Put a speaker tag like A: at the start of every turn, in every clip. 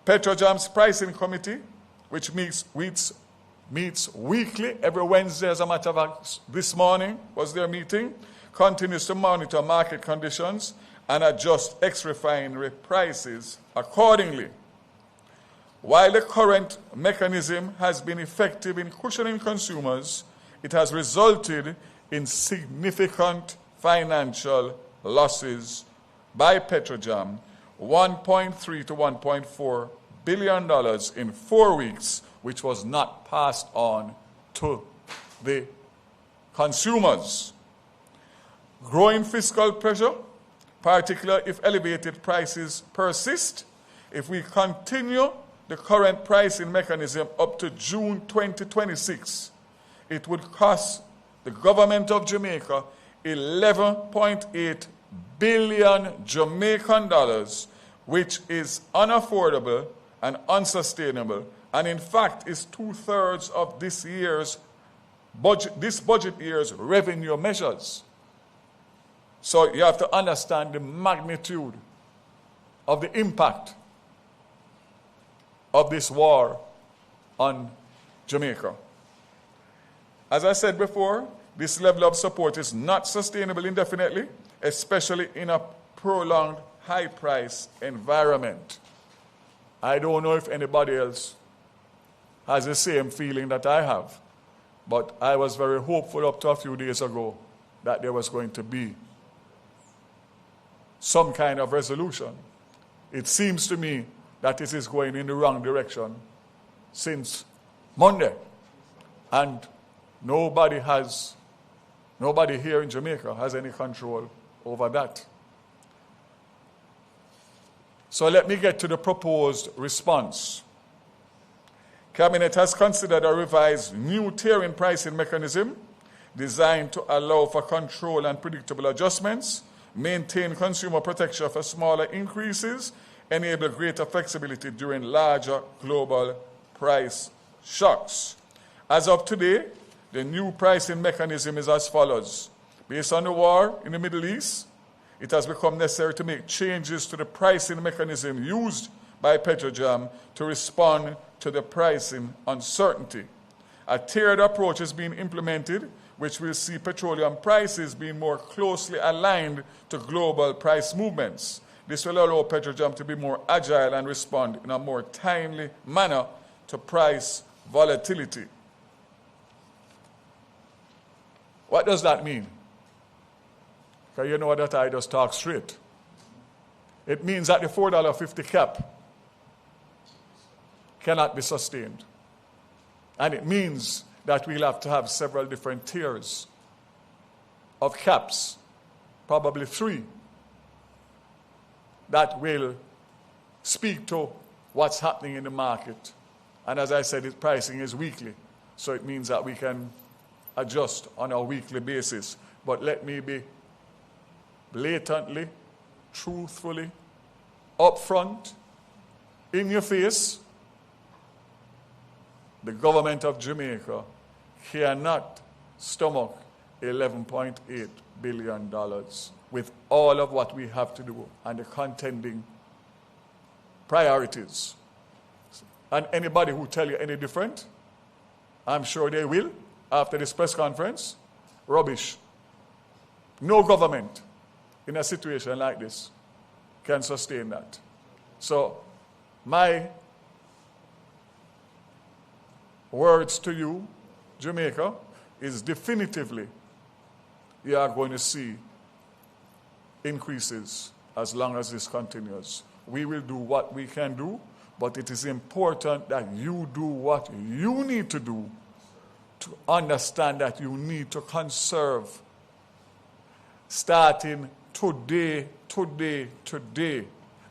A: Petrojam's pricing committee, which meets weekly, every Wednesday, as a matter of fact, this morning was their meeting, continues to monitor market conditions and adjust ex-refinery prices accordingly. While the current mechanism has been effective in cushioning consumers, it has resulted in significant financial losses by Petrojam, $1.3 to $1.4 billion in 4 weeks, which was not passed on to the consumers. Growing fiscal pressure, particularly if elevated prices persist, if we continue the current pricing mechanism up to June 2026, it would cost the government of Jamaica 11.8 billion Jamaican dollars, which is unaffordable and unsustainable, and in fact is 2/3 of this budget year's revenue measures. So you have to understand the magnitude of the impact of this war on Jamaica. As I said before, this level of support is not sustainable indefinitely, especially in a prolonged high-price environment. I don't know if anybody else has the same feeling that I have, but I was very hopeful up to a few days ago that there was going to be some kind of resolution. It seems to me that it is going in the wrong direction since Monday, and nobody here in Jamaica has any control over that. So let me get to the proposed response. Cabinet has considered a revised new tiering pricing mechanism designed to allow for control and predictable adjustments, maintain consumer protection for smaller increases, enable greater flexibility during larger global price shocks. As of today, the new pricing mechanism is as follows. Based on the war in the Middle East, it has become necessary to make changes to the pricing mechanism used by Petrojam to respond to the pricing uncertainty. A tiered approach is being implemented, which will see petroleum prices being more closely aligned to global price movements. This will allow Petrojam to be more agile and respond in a more timely manner to price volatility. What does that mean? Because you know that I just talk straight. It means that the $4.50 cap cannot be sustained. And it means that we'll have to have several different tiers of caps, probably 3, that will speak to what's happening in the market. And as I said, its pricing is weekly, so it means that we can adjust on a weekly basis. But let me be blatantly, truthfully, upfront, in your face. The government of Jamaica cannot stomach $11.8 billion with all of what we have to do and the contending priorities. And anybody who tell you any different, I'm sure they will, after this press conference, rubbish. No government in a situation like this can sustain that. So my words to you, Jamaica, is definitively you are going to see increases as long as this continues. We will do what we can do, but it is important that you do what you need to do to understand that you need to conserve. Starting today,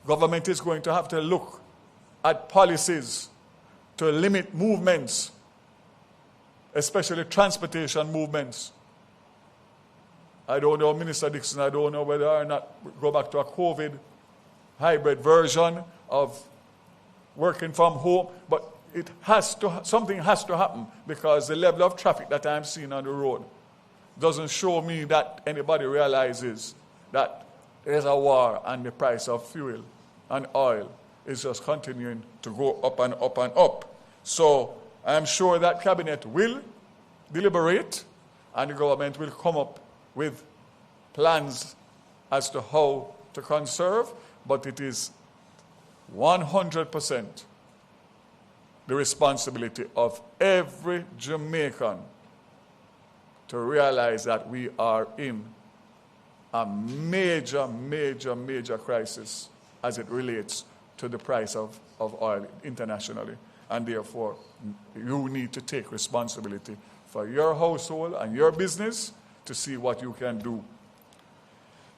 A: government is going to have to look at policies to limit movements, especially transportation movements. I don't know, Minister Dixon, I don't know whether or not we go back to a COVID hybrid version of working from home, but something has to happen, because the level of traffic that I'm seeing on the road doesn't show me that anybody realizes that there's a war on the price of fuel and oil is just continuing to go up and up and up. So I'm sure that cabinet will deliberate and the government will come up with plans as to how to conserve, but it is 100% the responsibility of every Jamaican to realize that we are in a major, major, major crisis as it relates to the price of oil internationally. And therefore, you need to take responsibility for your household and your business to see what you can do.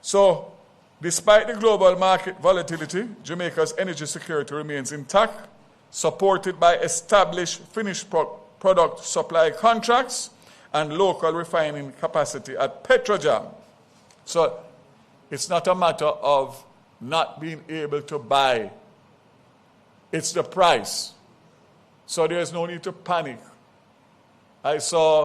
A: So, despite the global market volatility, Jamaica's energy security remains intact, supported by established finished product supply contracts and local refining capacity at Petrojam. So it's not a matter of not being able to buy. It's the price. So there's no need to panic. I saw